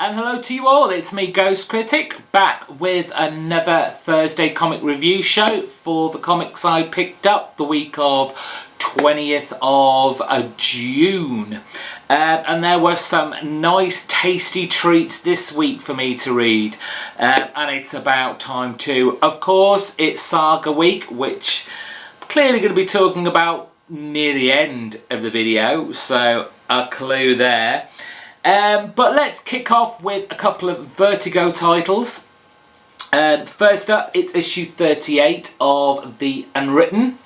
And hello to you all, it's me GhostCritic, back with another Thursday comic review show for the comics I picked up the week of 20th of June. And there were some nice tasty treats this week for me to read. And it's about time too. Of course, it's Saga week, which I'm clearly going to be talking about near the end of the video, so a clue there. But let's kick off with a couple of Vertigo titles. First up, it's issue 38 of The Unwritten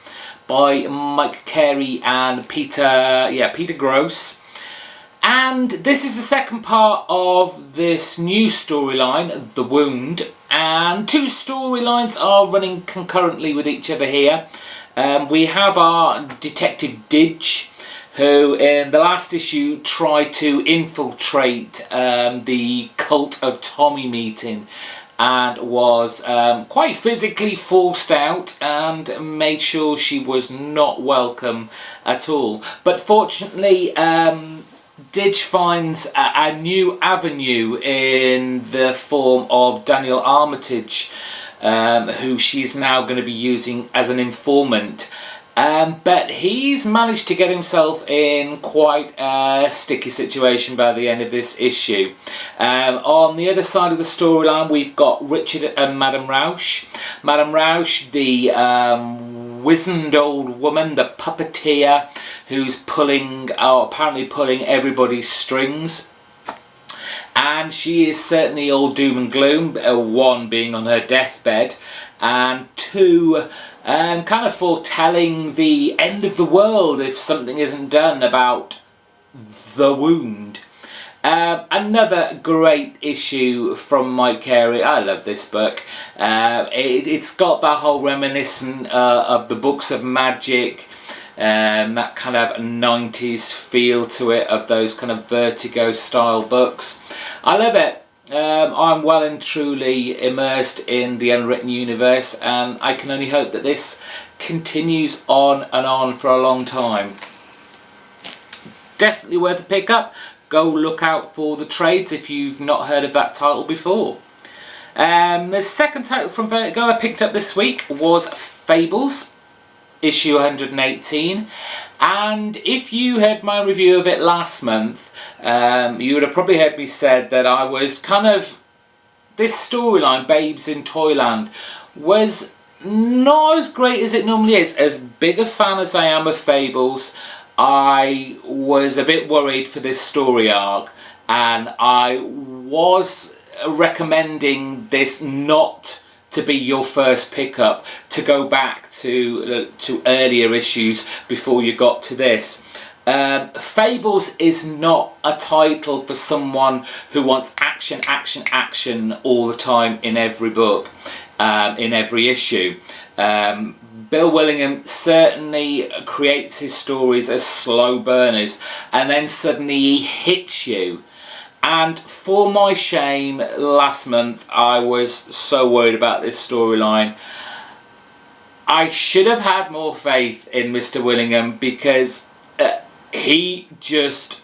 by Mike Carey and Peter Gross. And this is the second part of this new storyline, The Wound. And two storylines are running concurrently with each other here. We have our Detective Didge, who in the last issue tried to infiltrate the Cult of Tommy meeting and was quite physically forced out and made sure she was not welcome at all. But fortunately, Didge finds a new avenue in the form of Daniel Armitage, who she's now going to be using as an informant. But he's managed to get himself in quite a sticky situation by the end of this issue. On the other side of the storyline, we've got Richard and Madame Rausch. Madame Rausch, the wizened old woman, the puppeteer, who's apparently pulling everybody's strings. And she is certainly all doom and gloom, one being on her deathbed, and two, kind of foretelling the end of the world if something isn't done about The Wound. Another great issue from Mike Carey. I love this book. It's got that whole reminiscent of the books of magic, that kind of 90s feel to it, of those kind of Vertigo style books. I love it. I'm well and truly immersed in the Unwritten universe, and I can only hope that this continues on and on for a long time. Definitely worth a pick up. Go look out for the trades if you've not heard of that title before. The second title from Vertigo I picked up this week was Fables, issue 118. And if you heard my review of it last month, you would have probably heard me said that I was this storyline, Babes in Toyland, was not as great as it normally is. As big a fan as I am of Fables, I was a bit worried for this story arc, and I was recommending this not to be your first pickup, to go back to earlier issues before you got to this. Fables is not a title for someone who wants action, action, action all the time in every book, in every issue. Bill Willingham certainly creates his stories as slow burners, and then suddenly he hits you. And for my shame, last month I was so worried about this storyline. I should have had more faith in Mr. Willingham, because he just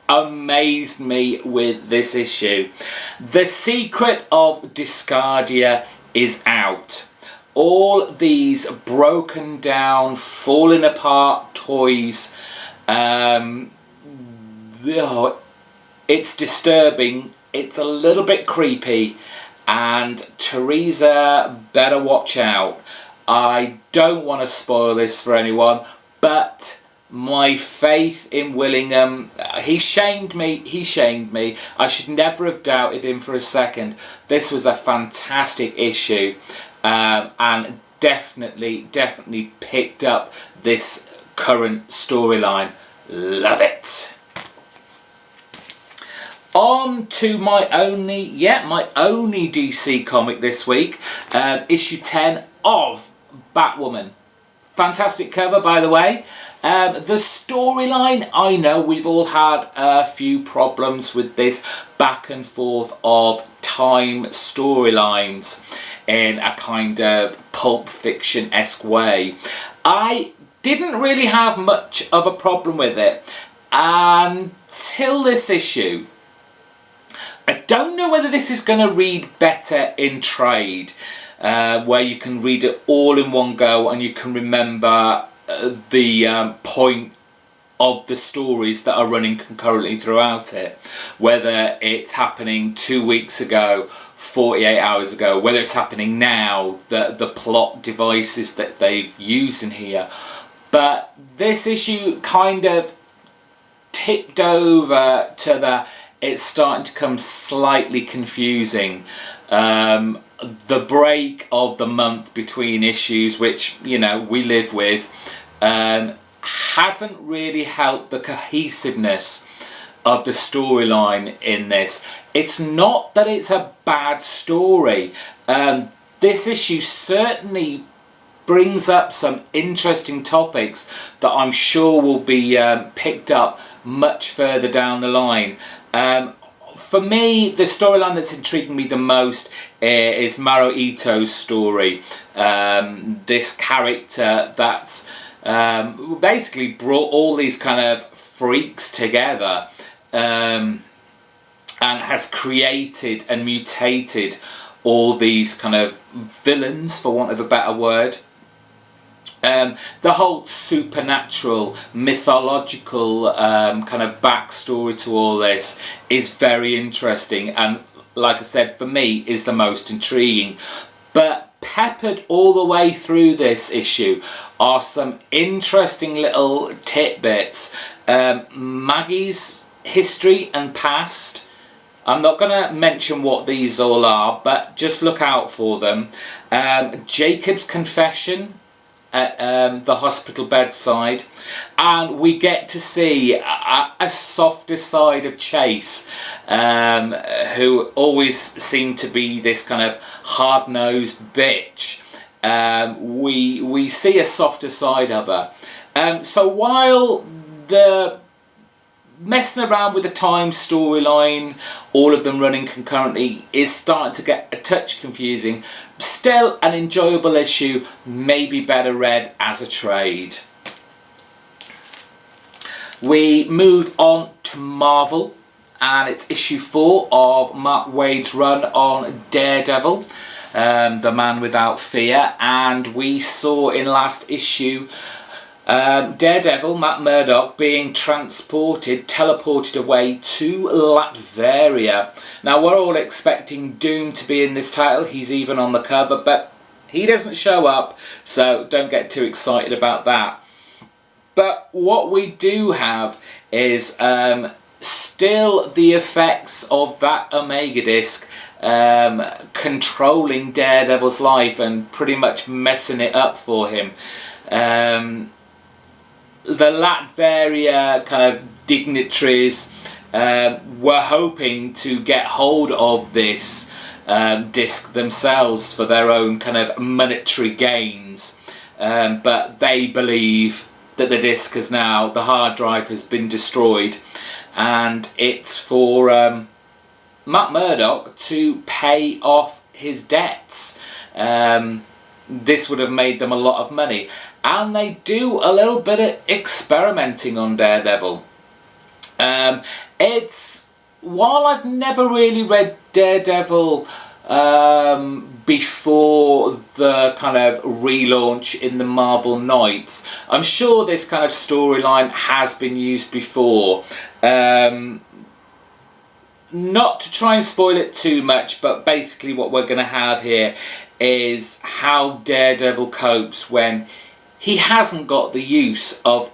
amazed me with this issue. The Secret of Discardia is out. All these broken down, falling apart toys, it's disturbing, it's a little bit creepy, and Teresa better watch out. I don't want to spoil this for anyone, but my faith in Willingham, he shamed me. I should never have doubted him for a second. This was a fantastic issue, and definitely picked up this current storyline. Love it. On to my only DC comic this week, issue 10 of Batwoman. Fantastic cover, by the way. The storyline, I know we've all had a few problems with this back and forth of time storylines in a kind of Pulp Fiction-esque way. I didn't really have much of a problem with it until this issue. I don't know whether this is going to read better in trade, where you can read it all in one go and you can remember the point of the stories that are running concurrently throughout it, whether it's happening 2 weeks ago, 48 hours ago, whether it's happening now, the plot devices that they've used in here. But this issue kind of tipped over to the, it's starting to become slightly confusing. The break of the month between issues, which, you know, we live with, hasn't really helped the cohesiveness of the storyline in this. It's not that it's a bad story. This issue certainly brings up some interesting topics that I'm sure will be picked up much further down the line. For me, the storyline that's intriguing me the most is Maro Ito's story. This character that's basically brought all these kind of freaks together and has created and mutated all these kind of villains, for want of a better word. The whole supernatural, mythological kind of backstory to all this is very interesting, and like I said, for me, is the most intriguing. But peppered all the way through this issue are some interesting little tidbits. Maggie's history and past. I'm not going to mention what these all are, but just look out for them. Jacob's confession at the hospital bedside, and we get to see a softer side of Chase, who always seemed to be this kind of hard-nosed bitch. We see a softer side of her. So while the messing around with the time storyline, all of them running concurrently, is starting to get a touch confusing, still an enjoyable issue, maybe better read as a trade. We move on to Marvel, and it's issue 4 of Mark Waid's run on Daredevil, the Man Without Fear, and we saw in last issue Daredevil, Matt Murdock, being teleported away to Latveria. Now, we're all expecting Doom to be in this title. He's even on the cover, but he doesn't show up, so don't get too excited about that. But what we do have is still the effects of that Omega disc controlling Daredevil's life and pretty much messing it up for him. The Latveria kind of dignitaries were hoping to get hold of this disc themselves for their own kind of monetary gains, but they believe that the disc has now, the hard drive has been destroyed, and it's for Matt Murdock to pay off his debts. This would have made them a lot of money. And they do a little bit of experimenting on Daredevil. While I've never really read Daredevil before the kind of relaunch in the Marvel Knights, I'm sure this kind of storyline has been used before. Not to try and spoil it too much, but basically what we're going to have here is how Daredevil copes when he hasn't got the use of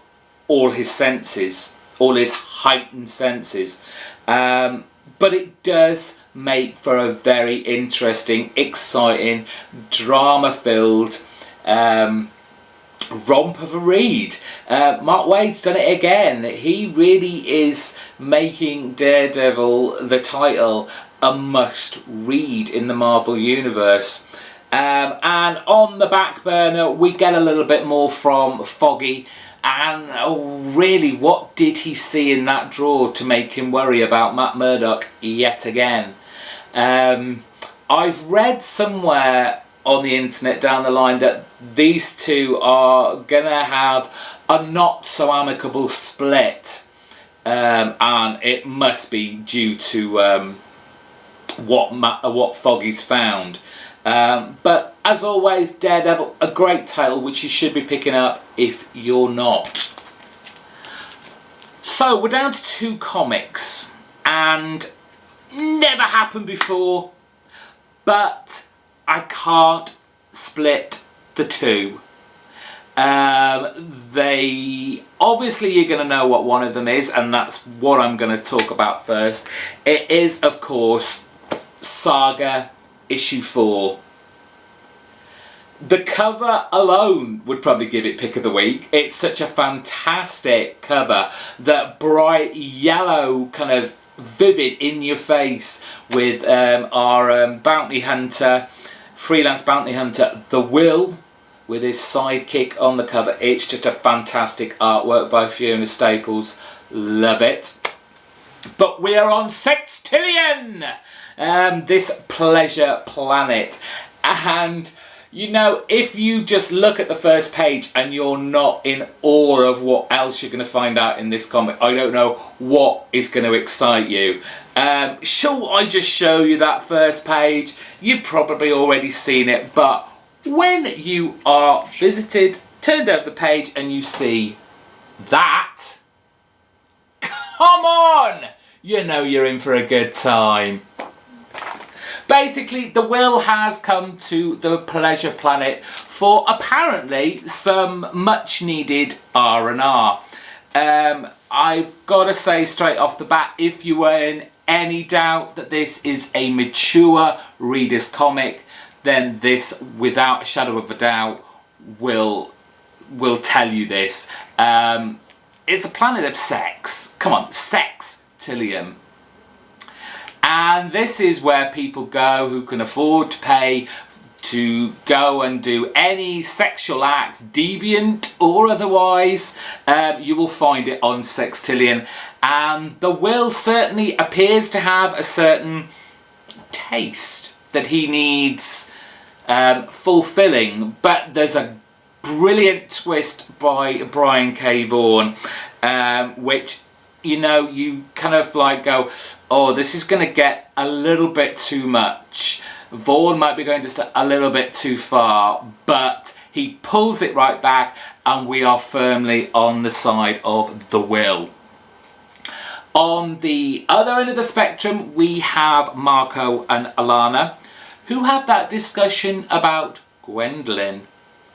all his senses, all his heightened senses. But it does make for a very interesting, exciting, drama-filled romp of a read. Mark Waid's done it again. He really is making Daredevil, the title, a must-read in the Marvel Universe. And on the back burner, we get a little bit more from Foggy. And really, what did he see in that drawer to make him worry about Matt Murdock yet again? I've read somewhere on the internet down the line that these two are going to have a not so amicable split. And it must be due to what Foggy's found. But as always, Daredevil, a great title which you should be picking up if you're not. So we're down to 2 comics, and never happened before, but I can't split the 2. They obviously, you're going to know what one of them is, and that's what I'm going to talk about first. It is, of course, Saga issue 4. The cover alone would probably give it pick of the week. It's such a fantastic cover, that bright yellow, kind of vivid in your face, with our bounty hunter, freelance bounty hunter, The Will, with his sidekick on the cover. It's just a fantastic artwork by Fiona Staples. Love it. But we are on Sextillion, this Pleasure Planet, and you know, if you just look at the first page and you're not in awe of what else you're going to find out in this comic, I don't know what is going to excite you. Shall I just show you that first page? You've probably already seen it, but when you are visited, turned over the page and you see that, come on! You know you're in for a good time. Basically, The Will has come to the Pleasure Planet for apparently some much needed R&R. I've got to say straight off the bat, if you were in any doubt that this is a mature reader's comic, then this, without a shadow of a doubt, will tell you this. It's a planet of sex. Come on, Sextillion. And this is where people go who can afford to pay to go and do any sexual act, deviant or otherwise. You will find it on Sextillion. And The Will certainly appears to have a certain taste that he needs fulfilling. But there's a brilliant twist by Brian K. Vaughan, which, you know, you kind of like go, oh, this is going to get a little bit too much. Vaughan might be going just a little bit too far, but he pulls it right back and we are firmly on the side of The Will. On the other end of the spectrum, we have Marco and Alana, who have that discussion about Gwendolyn.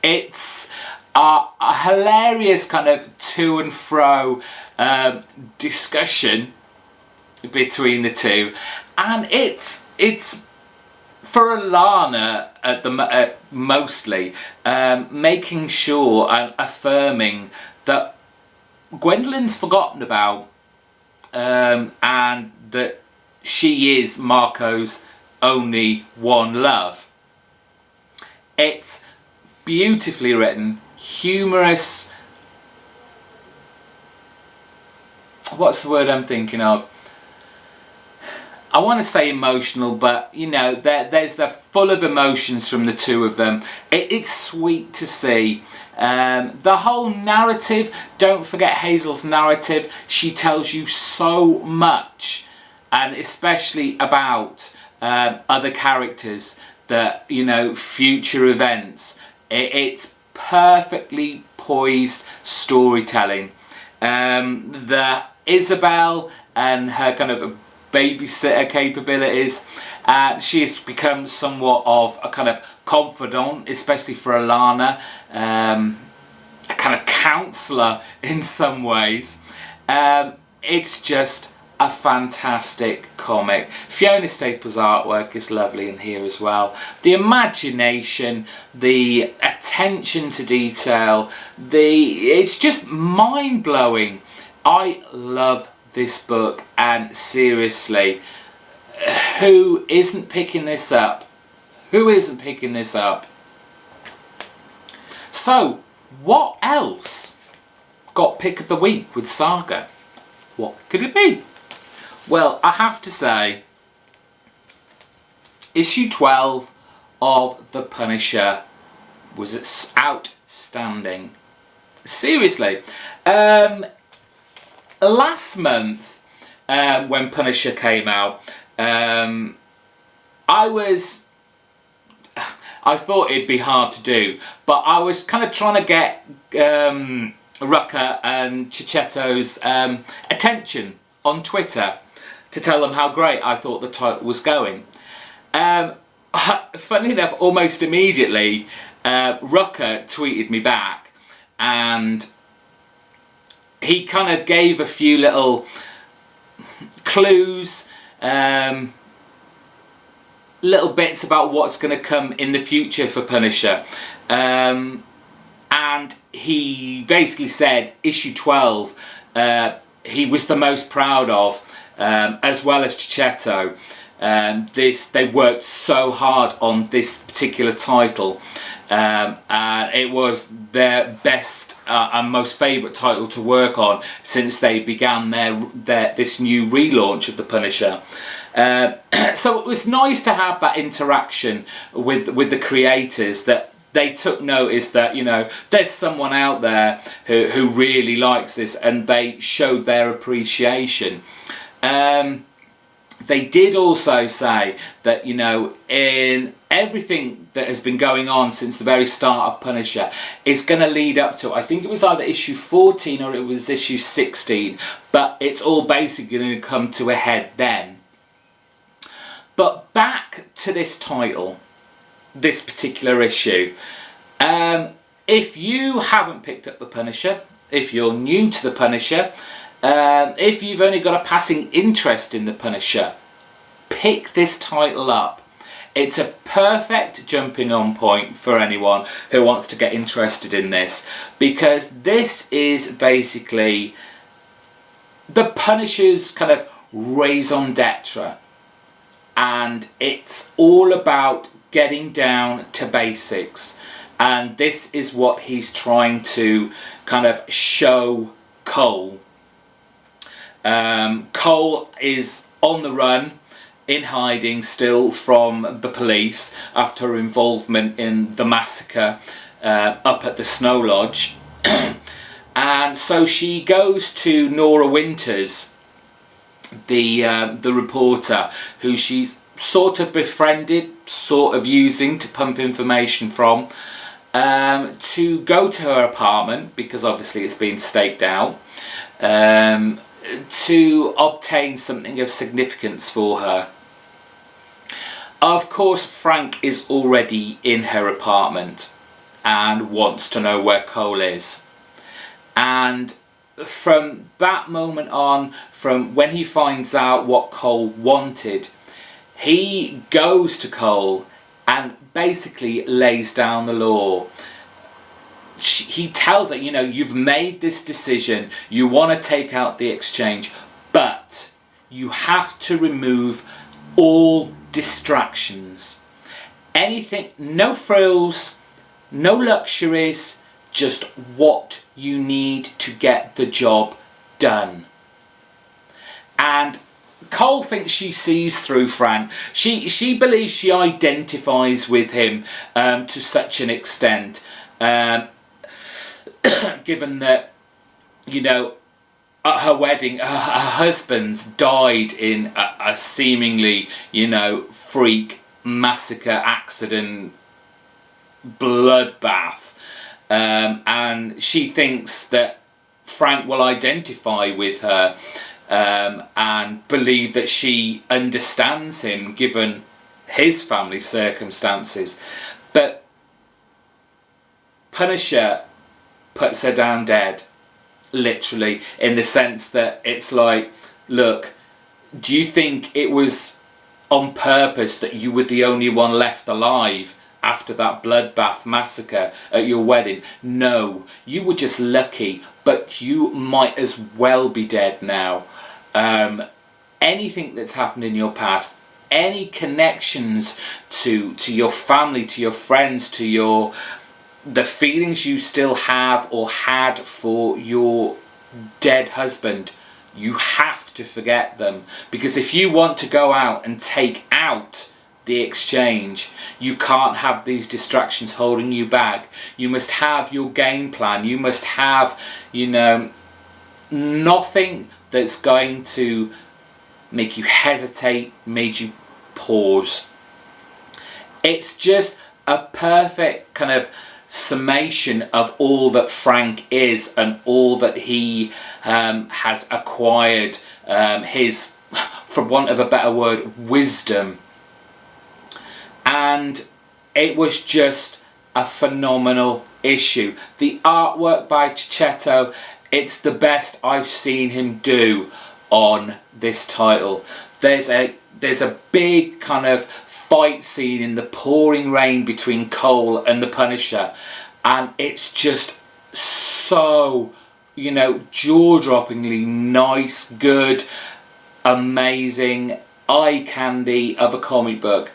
It's a hilarious kind of to and fro discussion between the two, and it's for Alana mostly making sure and affirming that Gwendolyn's forgotten about, and that she is Marco's only one love. It's beautifully written, humorous. What's the word I'm thinking of? I want to say emotional, but you know, there's the full of emotions from the two of them. It's sweet to see. The whole narrative, don't forget Hazel's narrative, she tells you so much, and especially about other characters, that, you know, future events. It's perfectly poised storytelling. The Isabel and her kind of babysitter capabilities, she has become somewhat of a kind of confidant, especially for Alana, a kind of counsellor in some ways. It's just a fantastic comic. Fiona Staples' artwork is lovely in here as well. The imagination, the attention to detail, it's just mind-blowing. I love this book, and seriously, who isn't picking this up? Who isn't picking this up? So, what else got pick of the week with Saga? What could it be? Well, I have to say, issue 12 of The Punisher was outstanding. Seriously. Last month, when Punisher came out, I thought it'd be hard to do, but I was kind of trying to get Rucker and Chichetto's attention on Twitter to tell them how great I thought the title was going. Funny enough, almost immediately, Rucker tweeted me back, and he kind of gave a few little clues, little bits about what's going to come in the future for Punisher, and he basically said issue 12 he was the most proud of, as well as Chichetto. They worked so hard on this particular title, and it was their best and most favourite title to work on since they began this new relaunch of the Punisher. So it was nice to have that interaction with the creators, that they took notice that, you know, there's someone out there who really likes this, and they showed their appreciation. They did also say that, you know, in everything that has been going on since the very start of Punisher is going to lead up to, I think it was either issue 14 or it was issue 16, but it's all basically going to come to a head then. But back to this title, this particular issue. If you haven't picked up the Punisher, if you're new to the Punisher, if you've only got a passing interest in the Punisher, pick this title up. It's a perfect jumping on point for anyone who wants to get interested in this, because this is basically the Punisher's kind of raison d'etre, and it's all about getting down to basics, and this is what he's trying to kind of show Cole. Cole is on the run, in hiding still from the police after her involvement in the massacre up at the Snow Lodge. And so she goes to Nora Winters, the reporter, who she's sort of befriended, sort of using to pump information from, to go to her apartment, because obviously it's been staked out, to obtain something of significance for her. Of course, Frank is already in her apartment and wants to know where Cole is. And from that moment on, from when he finds out what Cole wanted, he goes to Cole and basically lays down the law. He tells her, you know, you've made this decision, you want to take out the exchange, but you have to remove all distractions. Anything, no frills, no luxuries, just what you need to get the job done. And Cole thinks she sees through Frank. She believes she identifies with him to such an extent, given that, you know, at her wedding, her husband's died in a seemingly, you know, freak massacre accident bloodbath, and she thinks that Frank will identify with her, and believe that she understands him given his family circumstances. But Punisher puts her down dead, literally, in the sense that it's like, look, do you think it was on purpose that you were the only one left alive after that bloodbath massacre at your wedding? No, you were just lucky, but you might as well be dead now. Anything that's happened in your past, any connections to your family, to your friends, to the feelings you still have or had for your dead husband, you have to forget them. Because if you want to go out and take out the exchange, you can't have these distractions holding you back. You must have your game plan. You must have, you know, nothing that's going to make you hesitate, make you pause. It's just a perfect kind of summation of all that Frank is and all that he has acquired, his, for want of a better word, wisdom. And it was just a phenomenal issue. The artwork by Chichetto, it's the best I've seen him do on this title. There's a big kind of fight scene in the pouring rain between Cole and the Punisher, and it's just so, you know, jaw-droppingly nice, good, amazing, eye candy of a comic book.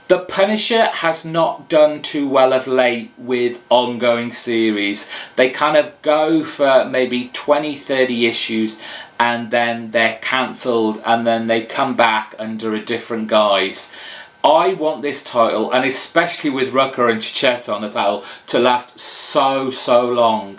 The Punisher has not done too well of late with ongoing series. They kind of go for maybe 20-30 issues and then they're cancelled and then they come back under a different guise. I want this title, and especially with Rucker and Chichetto on the title, to last so long.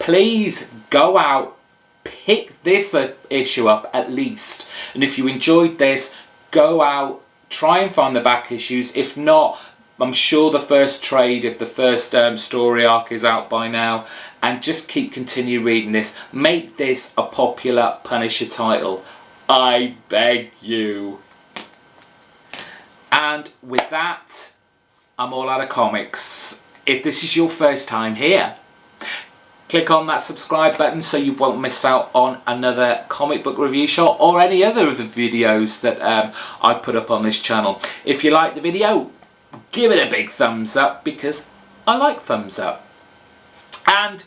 Please go out, pick this issue up at least, and if you enjoyed this, go out, try and find the back issues. If not, I'm sure the first trade, if the first story arc is out by now, and just continue reading this. Make this a popular Punisher title. I beg you. And with that, I'm all out of comics. If this is your first time here, click on that subscribe button so you won't miss out on another comic book review show or any other of the videos that I put up on this channel. If you like the video, give it a big thumbs up, because I like thumbs up. And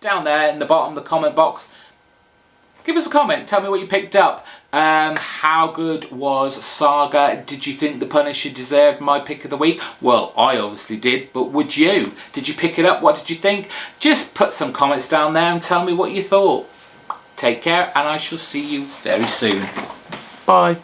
down there in the bottom of the comment box, give us a comment. Tell me what you picked up. How good was Saga? Did you think the Punisher deserved my pick of the week? Well, I obviously did, but would you? Did you pick it up? What did you think? Just put some comments down there and tell me what you thought. Take care, and I shall see you very soon. Bye.